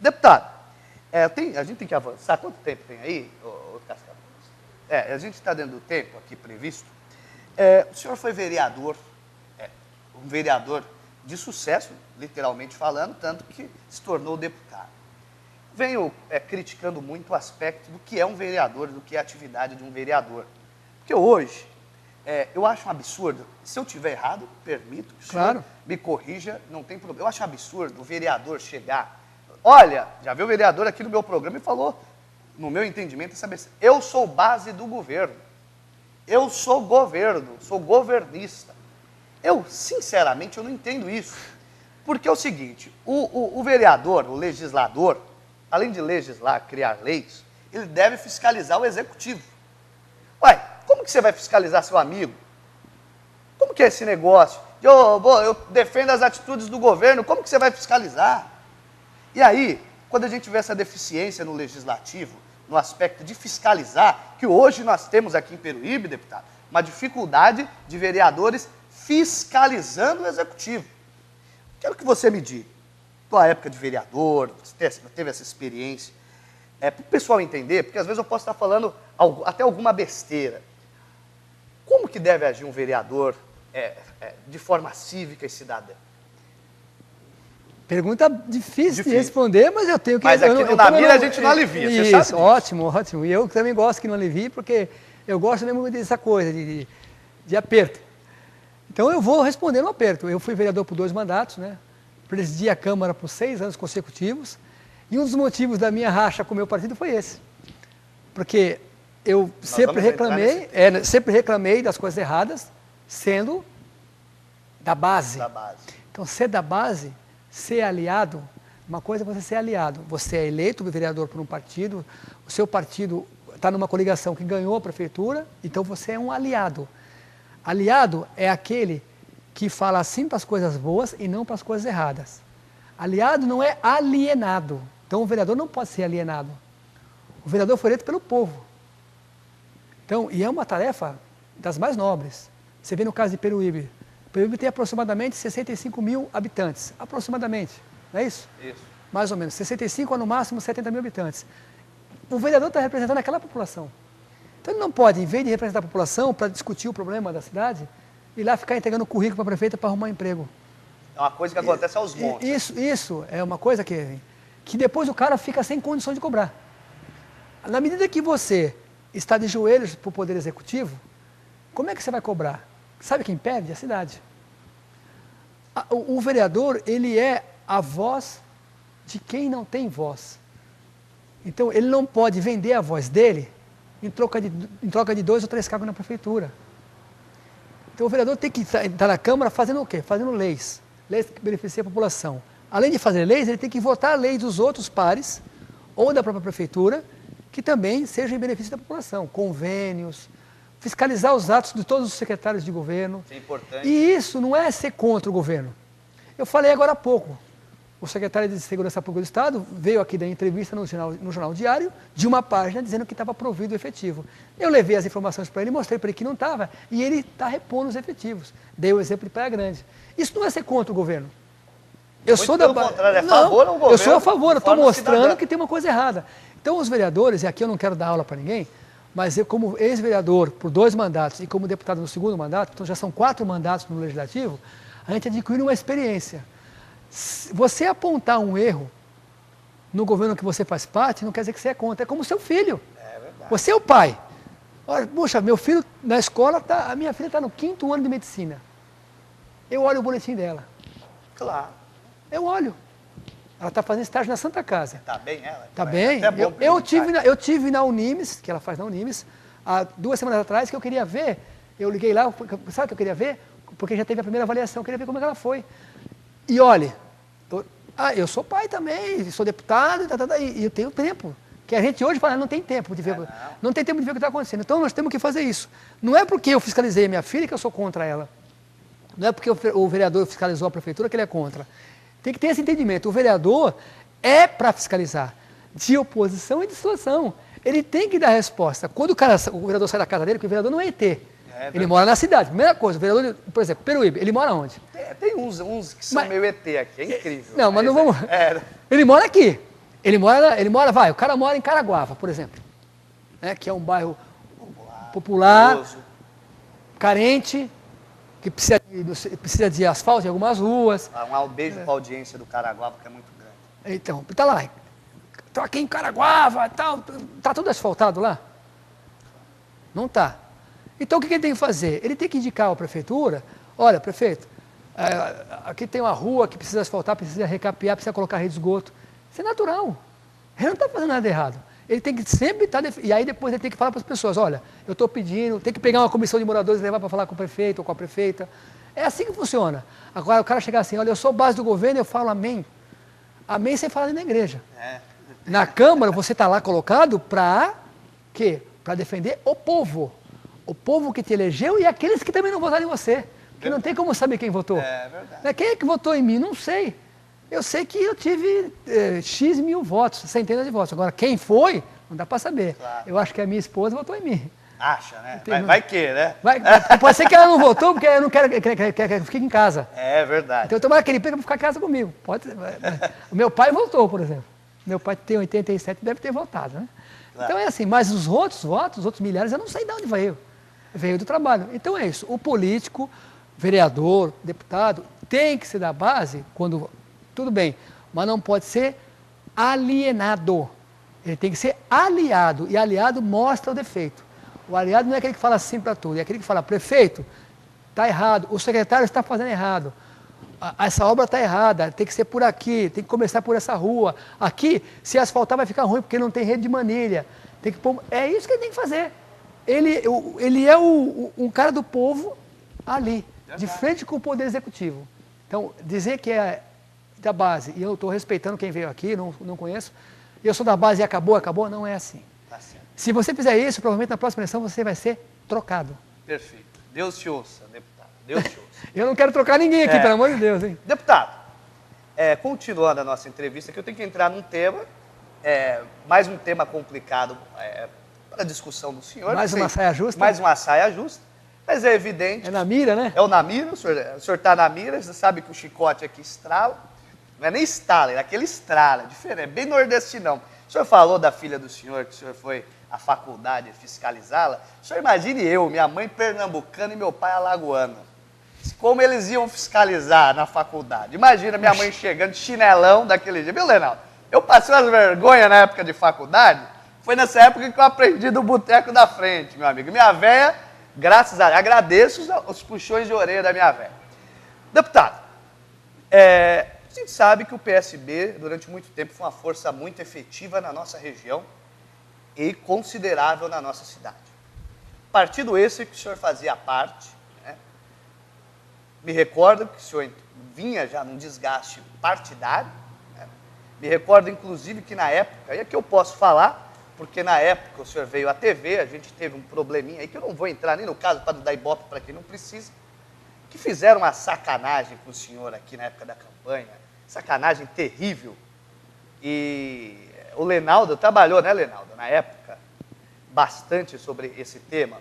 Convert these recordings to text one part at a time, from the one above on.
Deputado, a gente tem que avançar. Quanto tempo tem aí, ô Cascavas? A gente está dentro do tempo aqui previsto. O senhor foi vereador, um vereador de sucesso, literalmente falando, tanto que se tornou deputado. Venho criticando muito o aspecto do que é um vereador, do que é a atividade de um vereador. Porque hoje, eu acho um absurdo, se eu estiver errado, permito que o senhor me corrija, não tem problema. Eu acho um absurdo o vereador chegar, olha, já viu o vereador aqui no meu programa e falou, no meu entendimento, eu sou base do governo, eu sou governo, sou governista. Eu, sinceramente, eu não entendo isso. Porque é o seguinte, o vereador, o legislador, além de legislar, criar leis, ele deve fiscalizar o executivo. Ué, como que você vai fiscalizar seu amigo? Como que é esse negócio? Eu defendo as atitudes do governo, como que você vai fiscalizar? E aí, quando a gente vê essa deficiência no legislativo, no aspecto de fiscalizar, que hoje nós temos aqui em Peruíbe, deputado, uma dificuldade de vereadores fiscalizando o executivo. Quero que você me diga, tua época de vereador, você teve essa experiência, para o pessoal entender, porque às vezes eu posso estar falando até alguma besteira. Como que deve agir um vereador de forma cívica e cidadã? Pergunta difícil de responder, mas eu tenho que... Mas aqui no Na Mira a gente não alivia, você sabe disso. Ótimo, ótimo. E eu também gosto que não alivie, porque eu gosto mesmo dessa coisa, de aperto. Então eu vou responder no aperto. Eu fui vereador por 2 mandatos, né? Presidi a Câmara por 6 anos consecutivos, e um dos motivos da minha racha com o meu partido foi esse. Porque eu sempre reclamei das coisas erradas, sendo da base. Então, ser da base, ser aliado, uma coisa é você ser aliado. Você é eleito vereador por um partido, o seu partido está numa coligação que ganhou a prefeitura, então você é um aliado. Aliado é aquele que fala assim para as coisas boas e não para as coisas erradas. Aliado não é alienado. Então, o vereador não pode ser alienado. O vereador foi eleito pelo povo. Então, e é uma tarefa das mais nobres. Você vê no caso de Peruíbe. Peruíbe tem aproximadamente 65 mil habitantes. Aproximadamente. Não é isso? Isso. Mais ou menos. 65 a no máximo 70 mil habitantes. O vereador está representando aquela população. Então, ele não pode, em vez de representar a população para discutir o problema da cidade, ir lá ficar entregando currículo para a prefeita para arrumar emprego. É uma coisa que acontece aos montes. Isso é uma coisa que depois o cara fica sem condição de cobrar. Na medida que você está de joelhos para o Poder Executivo, como é que você vai cobrar? Sabe quem perde? A cidade. O vereador, ele é a voz de quem não tem voz. Então, ele não pode vender a voz dele em troca de 2 ou 3 cargos na prefeitura. Então, o vereador tem que estar na Câmara fazendo o quê? Fazendo leis. Leis que beneficiam a população. Além de fazer leis, ele tem que votar leis dos outros pares, ou da própria prefeitura, que também sejam em benefício da população. Convênios, fiscalizar os atos de todos os secretários de governo. Isso é importante. E isso não é ser contra o governo. Eu falei agora há pouco. O secretário de Segurança Pública do Estado veio aqui dar entrevista no Jornal Diário, de uma página, dizendo que estava provido o efetivo. Eu levei as informações para ele, mostrei para ele que não estava, e ele está repondo os efetivos. Dei o exemplo de Praia Grande. Isso não é ser contra o governo. Eu sou da contrário, é favor ao governo. Eu sou a favor, eu estou mostrando cidadã. que tem uma coisa errada. Então, os vereadores, e aqui eu não quero dar aula para ninguém, mas eu, como ex-vereador por 2 mandatos e como deputado no 2º mandato, então já são 4 mandatos no Legislativo, a gente adquire uma experiência. Você apontar um erro no governo que você faz parte, não quer dizer que você é contra, é como seu filho. É verdade. Você é o pai. Olha, puxa, meu filho na escola, a minha filha está no 5º ano de medicina. Eu olho o boletim dela. Claro. Eu olho. Ela está fazendo estágio na Santa Casa. Está bem ela? Está bem. Eu tive na Unimes, que ela faz na Unimes, há 2 semanas atrás, que eu queria ver. Eu liguei lá, sabe o que eu queria ver? Porque já teve a primeira avaliação, eu queria ver como é que ela foi. E olha, eu sou pai também, sou deputado, e eu tenho tempo. Que a gente hoje fala, não tem tempo de ver, não tem tempo de ver o que está acontecendo. Então nós temos que fazer isso. Não é porque eu fiscalizei a minha filha que eu sou contra ela. Não é porque o vereador fiscalizou a prefeitura que ele é contra. Tem que ter esse entendimento. O vereador é para fiscalizar, de oposição e de situação. Ele tem que dar resposta. Quando o vereador sai da casa dele, porque o vereador não é ET. Ele mora na cidade. Primeira coisa, o vereador, por exemplo, Peruíbe, ele mora onde? Tem uns que são meio ET aqui, é incrível. Não, mas não vamos... Ele mora aqui. o cara mora em Caraguava, por exemplo, né, que é um bairro popular, carente, que precisa de asfalto em algumas ruas. Um beijo para a audiência do Caraguava, que é muito grande. Então, tá lá. Estou aqui em Caraguava, tal, tá tudo asfaltado lá? Não tá. Então, o que ele tem que fazer? Ele tem que indicar à prefeitura, olha, prefeito, aqui tem uma rua que precisa asfaltar, precisa recapear, precisa colocar rede de esgoto. Isso é natural. Ele não está fazendo nada errado. Ele tem que sempre estar... E aí depois ele tem que falar para as pessoas, olha, eu estou pedindo, tem que pegar uma comissão de moradores e levar para falar com o prefeito ou com a prefeita. É assim que funciona. Agora o cara chegar assim, olha, eu sou base do governo, eu falo amém. Amém você fala na igreja. Na Câmara você está lá colocado para quê? Para defender o povo. O povo que te elegeu e aqueles que também não votaram em você. Porque não tem como saber quem votou. É verdade. Quem é que votou em mim? Não sei. Eu sei que eu tive X mil votos, centenas de votos. Agora, quem foi, não dá para saber. Claro. Eu acho que a minha esposa votou em mim. Acha, né? Vai que, né? Pode ser que ela não votou porque eu não quero que eu fique em casa. É verdade. Então, tomara que ele pegue para ficar em casa comigo. O meu pai votou, por exemplo. Meu pai tem 87 e deve ter votado, né? Claro. Então é assim, mas os outros votos, os outros milhares, eu não sei de onde veio. Veio do trabalho. Então é isso. O político, vereador, deputado, tem que ser da base quando... Tudo bem, mas não pode ser alienado. Ele tem que ser aliado. E aliado mostra o defeito. O aliado não é aquele que fala sim para tudo, é aquele que fala, prefeito, está errado, o secretário está fazendo errado. Essa obra está errada, tem que ser por aqui, tem que começar por essa rua. Aqui, se asfaltar, vai ficar ruim porque não tem rede de manilha. Tem que pôr... É isso que ele tem que fazer. Ele é um cara do povo ali, de frente com o Poder Executivo. Então, dizer que é da base, e eu estou respeitando quem veio aqui, não conheço, e eu sou da base e acabou, não é assim. Tá certo. Se você fizer isso, provavelmente na próxima eleição você vai ser trocado. Perfeito. Deus te ouça, deputado. Deus te ouça. Eu não quero trocar ninguém aqui, pelo amor de Deus, hein? Deputado, continuando a nossa entrevista, que eu tenho que entrar num tema, mais um tema complicado para a discussão do senhor. Mais uma saia justa? Mais uma saia justa, mas é evidente... É na mira, né? É o na mira, o senhor está na mira, você sabe que o chicote aqui estrala. Não é nem estala, é aquele estrala, diferente, é bem nordestinão. O senhor falou da filha do senhor, que o senhor foi à faculdade fiscalizá-la. O senhor imagine eu, minha mãe pernambucana e meu pai alagoano. Como eles iam fiscalizar na faculdade. Imagina minha mãe chegando de chinelão daquele dia. Viu, Lenaldo? Eu passei umas vergonhas na época de faculdade. Foi nessa época que eu aprendi do boteco da frente, meu amigo. Minha véia, graças a Deus, agradeço os puxões de orelha da minha véia. Deputado, a gente sabe que o PSB, durante muito tempo, foi uma força muito efetiva na nossa região e considerável na nossa cidade. Partido esse que o senhor fazia parte, né? Me recordo que o senhor vinha já num desgaste partidário, né? Me recordo, inclusive, que na época, e aqui eu posso falar, porque na época o senhor veio à TV, a gente teve um probleminha aí, que eu não vou entrar nem no caso para dar ibope para quem não precisa, que fizeram uma sacanagem com o senhor aqui na época da campanha, sacanagem terrível. E o Lenaldo trabalhou, né, Lenaldo, na época, bastante sobre esse tema.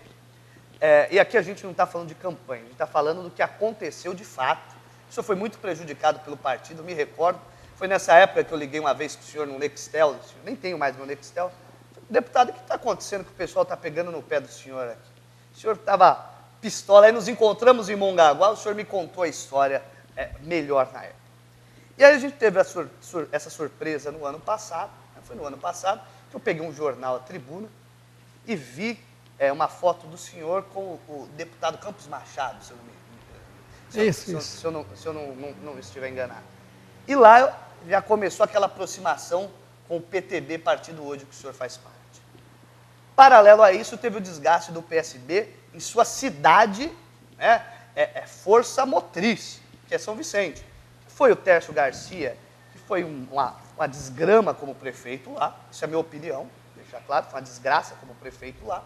E aqui a gente não está falando de campanha, a gente está falando do que aconteceu de fato. O senhor foi muito prejudicado pelo partido, me recordo. Foi nessa época que eu liguei uma vez para o senhor no Nextel, nem tenho mais meu Nextel. Deputado, o que está acontecendo que o pessoal está pegando no pé do senhor aqui? O senhor estava pistola, aí nos encontramos em Mongaguá, o senhor me contou a história melhor na época. E aí a gente teve essa surpresa no ano passado, foi no ano passado, que eu peguei um jornal, a Tribuna, e vi uma foto do senhor com o deputado Campos Machado, se eu não estiver enganado. E lá já começou aquela aproximação com o PTB, partido hoje que o senhor faz parte. Paralelo a isso, teve o desgaste do PSB em sua cidade, né, força motriz, que é São Vicente. Foi o Tércio Garcia, que foi uma desgrama como prefeito lá, isso é a minha opinião, deixar claro, foi uma desgraça como prefeito lá.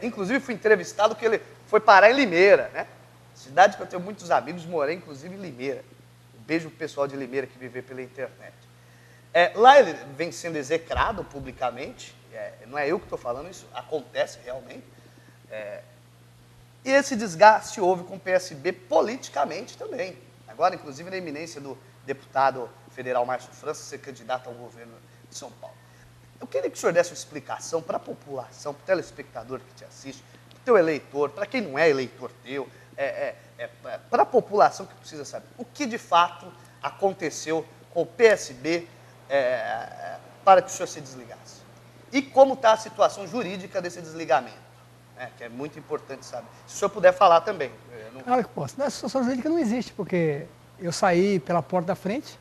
Inclusive fui entrevistado que ele foi parar em Limeira, né? Cidade que eu tenho muitos amigos, morei inclusive em Limeira. Um beijo pro pessoal de Limeira que me vê pela internet. Lá ele vem sendo execrado publicamente, não é eu que estou falando, isso acontece realmente. E esse desgaste houve com o PSB politicamente também. Agora, inclusive, na iminência do deputado federal Márcio França ser candidato ao governo de São Paulo. Eu queria que o senhor desse uma explicação para a população, para o telespectador que te assiste, para o teu eleitor, para quem não é eleitor teu, para a população que precisa saber o que de fato aconteceu com o PSB para que o senhor se desligasse. E como está a situação jurídica desse desligamento, né, que é muito importante saber. Se o senhor puder falar também. Claro que posso. A situação jurídica não existe, porque eu saí pela porta da frente,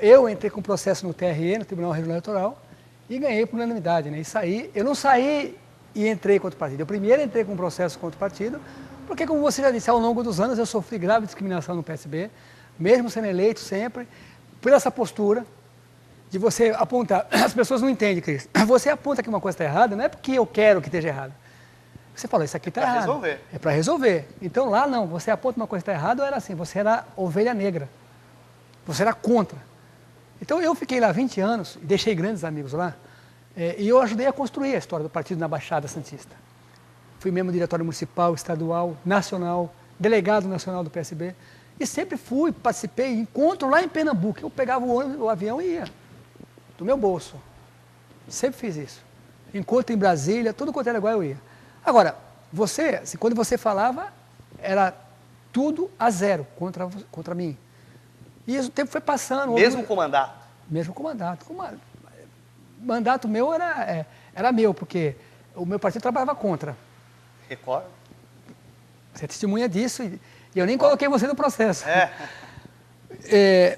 eu entrei com processo no TRE, no Tribunal Regional Eleitoral, e ganhei por unanimidade. Né? Eu não saí e entrei contra o partido. Eu primeiro entrei com processo contra o partido, porque, como você já disse, ao longo dos anos eu sofri grave discriminação no PSB, mesmo sendo eleito sempre, por essa postura de você apontar. As pessoas não entendem, Cris. Você aponta que uma coisa está errada, não é porque eu quero que esteja errado. Você fala, isso aqui está errado. Resolver. É para resolver. Então lá não, você aponta uma coisa que está errada, ou era assim, você era ovelha negra. Você era contra. Então eu fiquei lá 20 anos, e deixei grandes amigos lá, e eu ajudei a construir a história do partido na Baixada Santista. Fui membro do diretório municipal, estadual, nacional, delegado nacional do PSB, e sempre participei de encontro lá em Pernambuco. Eu pegava o ônibus, o avião e ia, do meu bolso. Sempre fiz isso. Encontro em Brasília, tudo quanto era igual eu ia. Agora, quando você falava, era tudo a zero contra mim. E o tempo foi passando. Mesmo com mandato? Mesmo com mandato. Mandato meu era meu, porque o meu partido trabalhava contra. Recordo. Você é testemunha disso, e eu nem coloquei você no processo.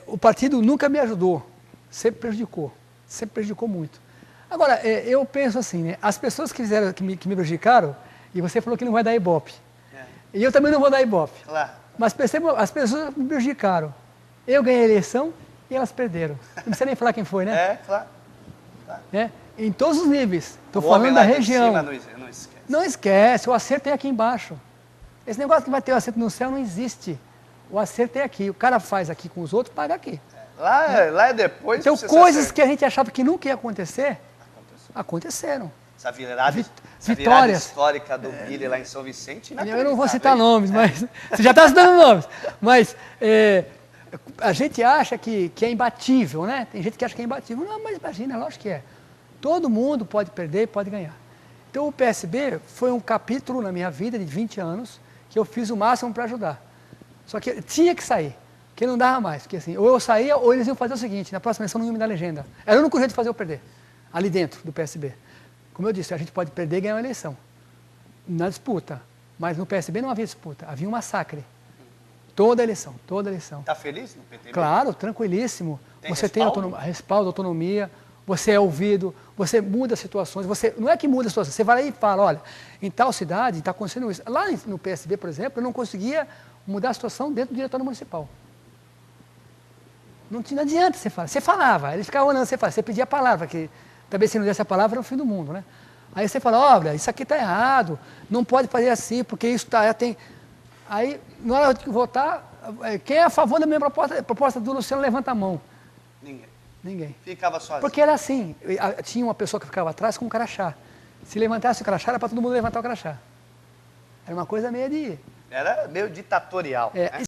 O partido nunca me ajudou, sempre prejudicou muito. Agora, eu penso assim, né, as pessoas que me prejudicaram, e você falou que não vai dar Ibope, e eu também não vou dar Ibope. Claro. Mas perceba, as pessoas me prejudicaram. Eu ganhei a eleição e elas perderam. Não precisa nem falar quem foi, né? Claro. Em todos os níveis. Estou falando da região. Não esquece. Não esquece, o acerto é aqui embaixo. Esse negócio que vai ter o acerto no céu não existe. O acerto é aqui. O cara faz aqui com os outros, paga aqui. Lá é depois. Então, coisas que a gente achava que nunca ia acontecer, aconteceram. Essa virada histórica do Billy lá em São Vicente. Eu não vou citar nomes, mas você já está citando nomes. Mas a gente acha que é imbatível, né? Tem gente que acha que é imbatível. Não, mas imagina, lógico que é. Todo mundo pode perder e pode ganhar. Então o PSB foi um capítulo na minha vida de 20 anos que eu fiz o máximo para ajudar. Só que tinha que sair, porque não dava mais. Porque assim, ou eu saía, ou eles iam fazer o seguinte, na próxima eleição não iam me dar legenda. Era o único jeito de fazer eu perder, ali dentro do PSB. Como eu disse, a gente pode perder e ganhar uma eleição na disputa, mas no PSB não havia disputa, havia um massacre. Toda eleição. Está feliz no PTB? Claro, tranquilíssimo. Você tem respaldo, autonomia, você é ouvido, você muda situações, não é que muda a situação, você vai lá e fala, olha, em tal cidade está acontecendo isso. Lá no PSB, por exemplo, eu não conseguia mudar a situação dentro do diretório municipal. Não adianta você falar. Você falava, eles ficavam olhando, você pedia a palavra, que talvez se não desse a palavra era o fim do mundo, né? Aí você fala, olha, isso aqui está errado, não pode fazer assim, porque isso tem... Aí, na hora de votar, quem é a favor da minha proposta do Luciano, levanta a mão. Ninguém. Ficava sozinho. Porque era assim, tinha uma pessoa que ficava atrás com um crachá. Se levantasse o crachá, era para todo mundo levantar o crachá. Era uma coisa meio Era meio ditatorial. Né?